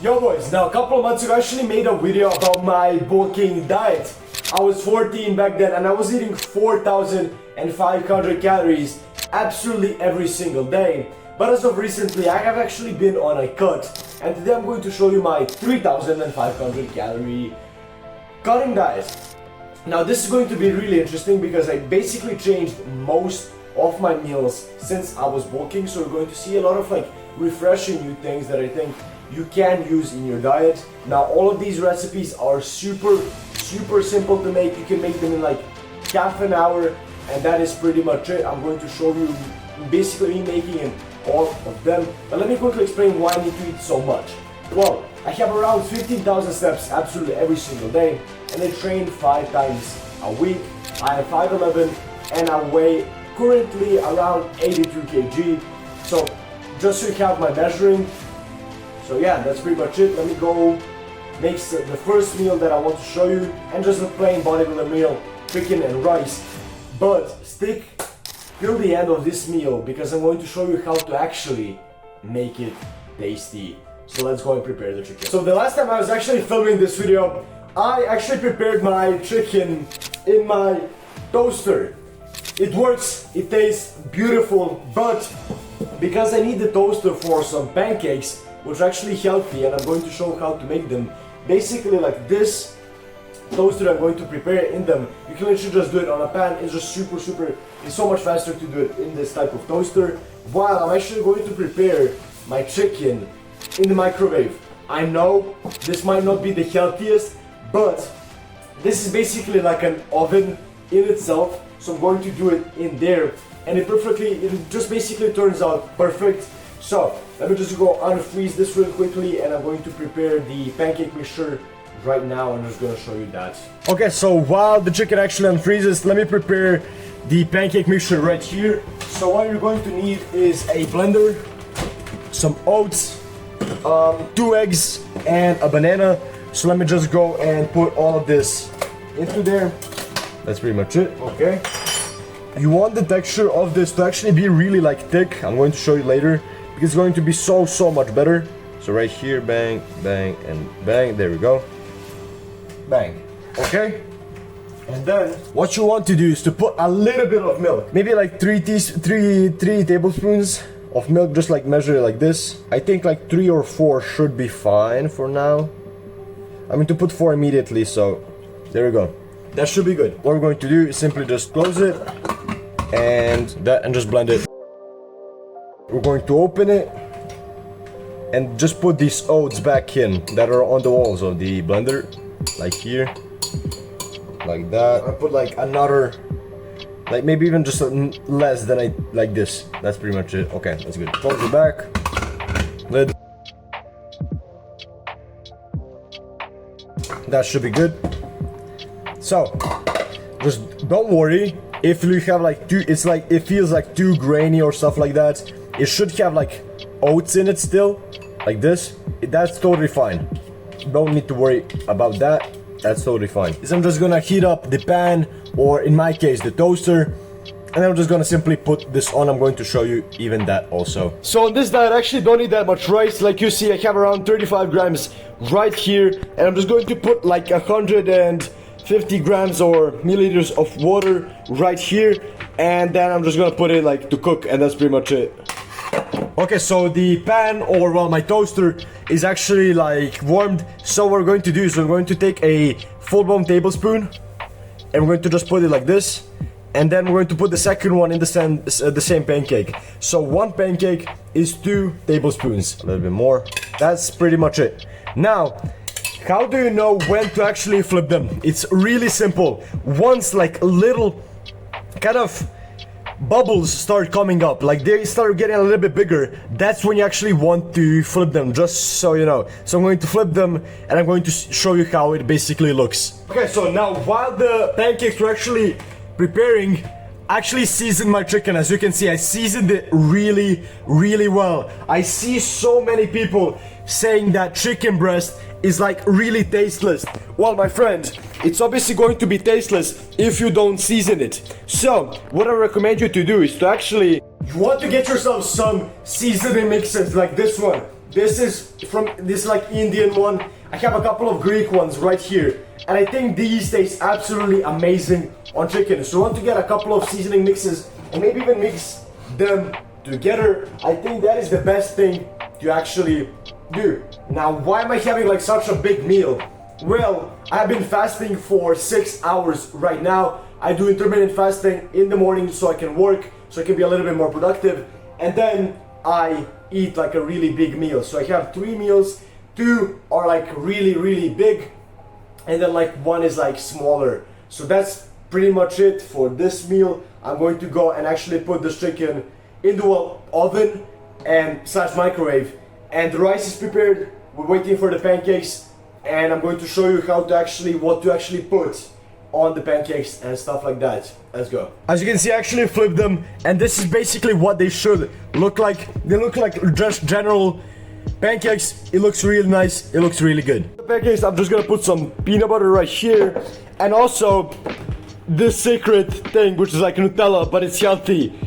Yo boys, now a couple of months ago I actually made a video about my bulking diet. I was 14 back then and I was eating 4,500 calories absolutely every single day. But as of recently I have actually been on a cut, and today I'm going to show you my 3,500 calorie cutting diet. Now this is going to be really interesting because I basically changed most of my meals since I was bulking, so we're going to see a lot of refreshing new things that I think you can use in your diet. Now all of these recipes are super simple to make. You can make them in half an hour, and that is pretty much it. I'm going to show you basically me making all of them, but let me quickly explain why I need to eat so much. Well, I have around 15,000 steps absolutely every single day, and I train 5 times a week. I am 5'11" and I weigh currently around 82 kg. So just so you have my measuring. So yeah, that's pretty much it. Let me go make the first meal that I want to show you, and just a plain bodybuilder meal, chicken and rice. But stick till the end of this meal because I'm going to show you how to actually make it tasty. So let's go and prepare the chicken. So the last time I was actually filming this video, I actually prepared my chicken in my toaster. It works, it tastes beautiful, but because I need the toaster for some pancakes, which are actually healthy, and I'm going to show how to make them. Basically like this toaster I'm going to prepare in them. You can literally just do it on a pan. It's just super, it's so much faster to do it in this type of toaster, while I'm actually going to prepare my chicken in the microwave. I know this might not be the healthiest, but this is basically like an oven in itself, so I'm going to do it in there, and it just basically turns out perfect. So let me just go unfreeze this real quickly, and I'm going to prepare the pancake mixture right now. I'm just going to show you that. Okay, so while the chicken actually unfreezes, let me prepare the pancake mixture right here. So what you're going to need is a blender, some oats, 2 eggs, and a banana. So let me just go and put all of this into there. That's pretty much it. Okay. You want the texture of this to actually be really thick. I'm going to show you later, because it's going to be so much better. So right here, bang, bang, and bang. There we go. Bang. Okay. And then what you want to do is to put a little bit of milk, maybe 3 tablespoons of milk. Just measure it like this. I think 3 or 4 should be fine for now. I'm going to put 4 immediately, so there we go. That should be good. What we're going to do is simply just close it and just blend it. We're going to open it and just put these oats back in that are on the walls of the blender, like here, like that. I put another, maybe even just less than this. That's pretty much it. Okay, that's good. Close it back. Lid. That should be good. So just don't worry if you have it feels too grainy or stuff like that. It should have oats in it still, like this. That's totally fine. Don't need to worry about that. That's totally fine. So I'm just gonna heat up the pan, or in my case the toaster, and I'm just gonna simply put this on. I'm going to show you even that also. So on this diet I actually don't need that much rice. Like you see, I have around 35 grams right here, and I'm just going to put 150 grams or milliliters of water right here, and then I'm just gonna put it to cook, and that's pretty much it. Okay, so the pan, or well, my toaster is actually warmed. So what we're going to do is we're going to take a full-blown tablespoon, and we're going to just put it like this, and then we're going to put the second one in the same pancake. So 1 pancake is 2 tablespoons, a little bit more. That's pretty much it. Now, how do you know when to actually flip them? It's really simple. Once little kind of bubbles start coming up, they start getting a little bit bigger, that's when you actually want to flip them, just so you know. So I'm going to flip them, and I'm going to show you how it basically looks. Okay, so now while the pancakes were actually preparing, I actually seasoned my chicken. As you can see, I seasoned it really well. I see so many people saying that chicken breast is really tasteless. Well, my friend, it's obviously going to be tasteless if you don't season it. So what I recommend you to do is to actually, you want to get yourself some seasoning mixes like this one. This is from this like Indian one. I have a couple of Greek ones right here, and I think these taste absolutely amazing on chicken. So I want to get a couple of seasoning mixes and maybe even mix them together. I think that is the best thing to actually do. Now, why am I having like such a big meal? Well, I've been fasting for 6 hours right now. I do intermittent fasting in the morning so I can work, so I can be a little bit more productive, and then I eat like a really big meal. So I have 3 meals, 2 are like really big, and then like 1 is like smaller. So that's pretty much it for this meal. I'm going to go and actually put this chicken into an oven and / microwave, and the rice is prepared. We're waiting for the pancakes, and I'm going to show you how to actually what to actually put on the pancakes and stuff like that. Let's go. As you can see, I actually flipped them, and this is basically what they should look like. They look like just general pancakes. It looks really nice. It looks really good. The pancakes, I'm just gonna put some peanut butter right here, and also this secret thing, which is like Nutella, but it's healthy.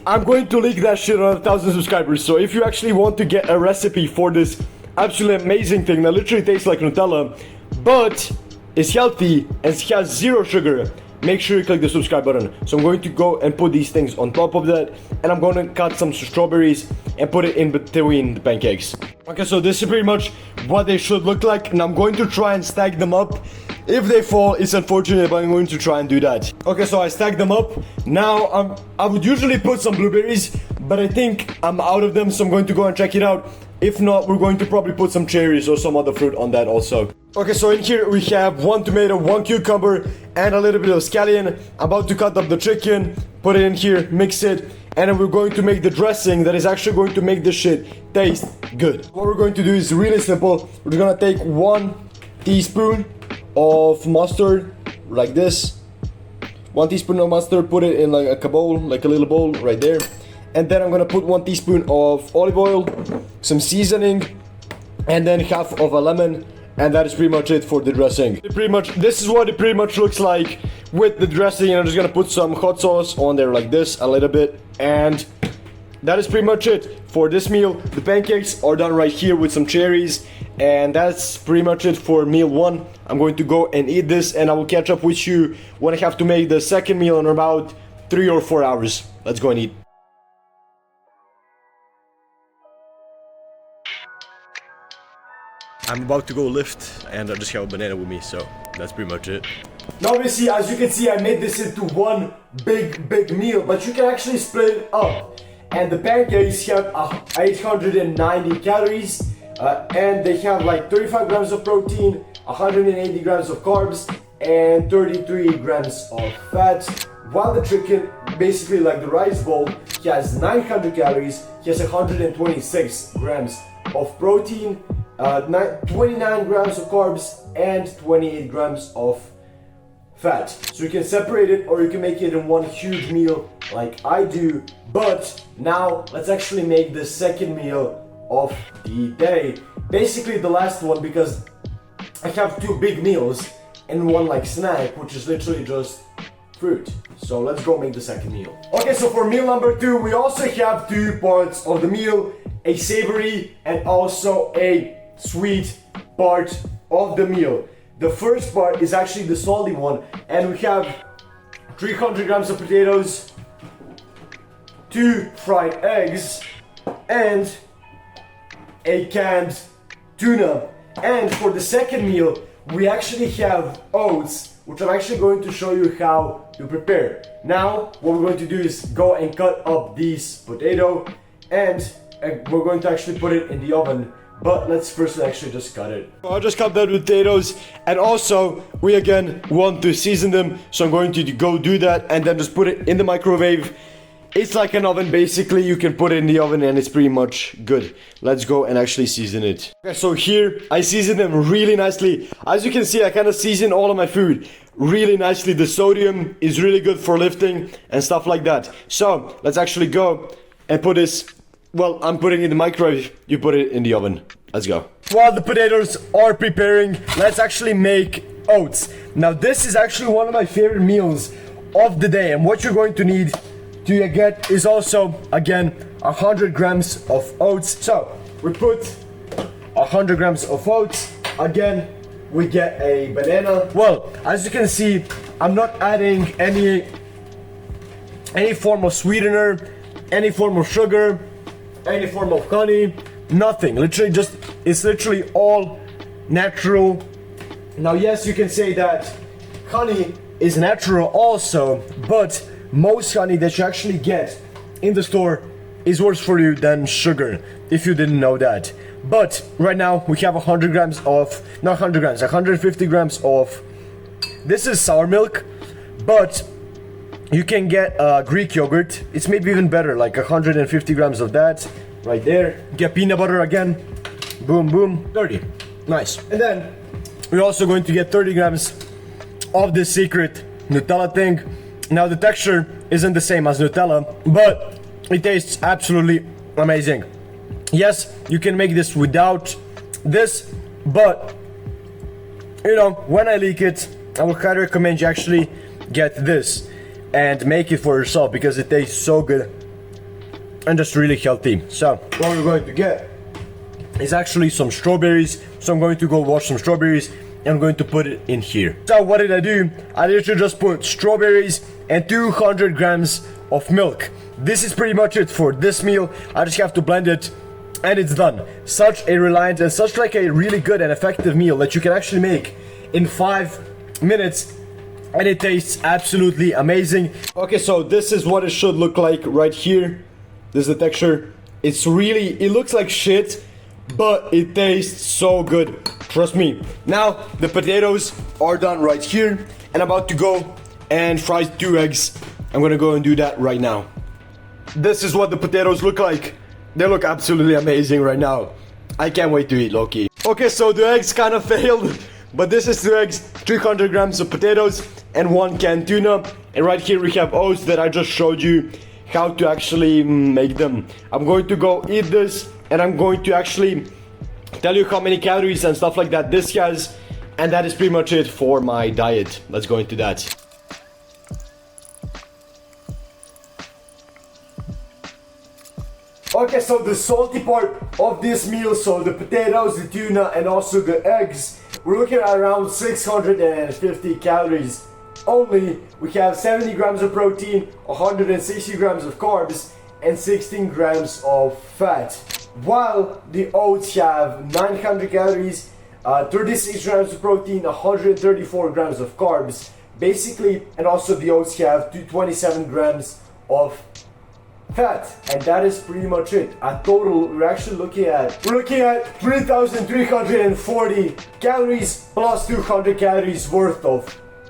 I'm going to leak that shit on 1,000 subscribers. So if you actually want to get a recipe for this absolutely amazing thing that literally tastes like Nutella, but is healthy and has 0 sugar, make sure you click the subscribe button. So I'm going to go and put these things on top of that, and I'm going to cut some strawberries and put it in between the pancakes. Okay, so this is pretty much what they should look like, and I'm going to try and stack them up. If they fall, it's unfortunate, but I'm going to try and do that. Okay, so I stacked them up. Now, I would usually put some blueberries, but I think I'm out of them, so I'm going to go and check it out. If not, we're going to probably put some cherries or some other fruit on that also. Okay, so in here we have 1 tomato, 1 cucumber, and a little bit of scallion. I'm about to cut up the chicken, put it in here, mix it, and then we're going to make the dressing that is actually going to make this shit taste good. What we're going to do is really simple. We're gonna take 1 teaspoon of mustard, like this. 1 teaspoon of mustard, put it in like a bowl, like a little bowl right there. And then I'm gonna put 1 teaspoon of olive oil, some seasoning, and then half of a lemon, and that is pretty much it for the dressing. This is what it pretty much looks like with the dressing, and I'm just gonna put some hot sauce on there like this, a little bit, and that is pretty much it for this meal. The pancakes are done right here with some cherries, and that's pretty much it for meal 1. I'm going to go and eat this, and I will catch up with you when I have to make the second meal in about 3 or 4 hours. Let's go and eat. I'm about to go lift, and I just have a banana with me, so that's pretty much it. Now obviously, as you can see, I made this into one big meal, but you can actually split it up. And the pancakes have 890 calories, and they have like 35 grams of protein, 180 grams of carbs, and 33 grams of fat. While the chicken, basically like the rice bowl, has 900 calories, has 126 grams of protein, 29 grams of carbs, and 28 grams of fat. So you can separate it, or you can make it in one huge meal like I do. But now let's actually make the second meal of the day, basically the last one, because I have 2 big meals and 1 like snack, which is literally just fruit. So let's go make the second meal. Okay, so for meal number 2, we also have 2 parts of the meal, a savory and also a sweet part of the meal. The first part is actually the salty one, and we have 300 grams of potatoes, 2 fried eggs, and a canned tuna. And for the second meal, we actually have oats, which I'm actually going to show you how to prepare. Now, what we're going to do is go and cut up this potato, and we're going to actually put it in the oven. But let's first actually just cut it. I just cut the potatoes, and also we again want to season them, so I'm going to go do that and then just put it in the microwave. It's like an oven basically. You can put it in the oven and it's pretty much good. Let's go and actually season it. Okay, so here I season them really nicely. As you can see, I kind of season all of my food really nicely. The sodium is really good for lifting and stuff like that. So let's actually go and put this. Well, I'm putting it in the microwave, you put it in the oven. Let's go. While the potatoes are preparing, let's actually make oats. Now this is actually one of my favorite meals of the day, and what you're going to need to get is also, again, 100 grams of oats. So we put 100 grams of oats. Again, we get a banana. Well, as you can see, I'm not adding any form of sweetener, any form of sugar, any form of honey, nothing. Literally just, it's literally all natural. Now, yes, you can say that honey is natural also, but most honey that you actually get in the store is worse for you than sugar, if you didn't know that. But right now we have 100 grams of, not 100 grams, 150 grams of, this is sour milk, but you can get Greek yogurt. It's maybe even better, like 150 grams of that right there. Get peanut butter again, boom boom, 30, nice. And then we're also going to get 30 grams of this secret Nutella thing. Now the texture isn't the same as Nutella, but it tastes absolutely amazing. Yes, you can make this without this, but you know, when I leak it, I would highly recommend you actually get this and make it for yourself, because it tastes so good and just really healthy. So what we're going to get is actually some strawberries. So I'm going to go wash some strawberries and I'm going to put it in here. So what did I do? I literally just put strawberries and 200 grams of milk. This is pretty much it for this meal. I just have to blend it and it's done. Such a reliant and such like a really good and effective meal that you can actually make in 5 minutes, and it tastes absolutely amazing. Okay, so this is what it should look like right here. This is the texture. It's really, it looks like shit, but it tastes so good. Trust me. Now the potatoes are done right here, and I'm about to go and fry 2 eggs. I'm gonna go and do that right now. This is what the potatoes look like. They look absolutely amazing right now. I can't wait to eat, Loki. Okay, so the eggs kind of failed, but this is 2 eggs, 300 grams of potatoes, and 1 canned tuna. And right here we have oats that I just showed you how to actually make them. I'm going to go eat this, and I'm going to actually tell you how many calories and stuff like that this has, and that is pretty much it for my diet. Let's go into that. Okay, so the salty part of this meal, so the potatoes, the tuna, and also the eggs, we're looking at around 650 calories only. We have 70 grams of protein, 160 grams of carbs, and 16 grams of fat. While the oats have 900 calories, 36 grams of protein, 134 grams of carbs, basically, and also the oats have 27 grams of fat, and that is pretty much it. At total, we're looking at 3,340 calories plus 200 calories worth of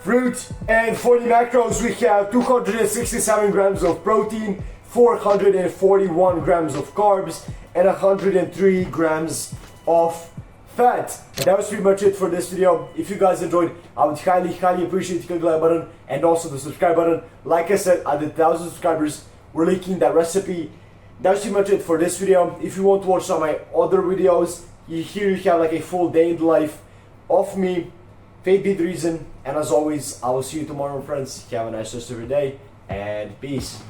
fruit. And for the macros, we have 267 grams of protein, 441 grams of carbs, and 103 grams of fat. And that was pretty much it for this video. If you guys enjoyed, I would highly appreciate you clicking the like button and also the subscribe button. Like I said, at the 1,000 subscribers, we're leaking that recipe. That's pretty much it for this video. If you want to watch some of my other videos, here you have like a full day in the life of me, Fate Be The Reason. And as always, I will see you tomorrow, friends. Have a nice rest of your day, and peace.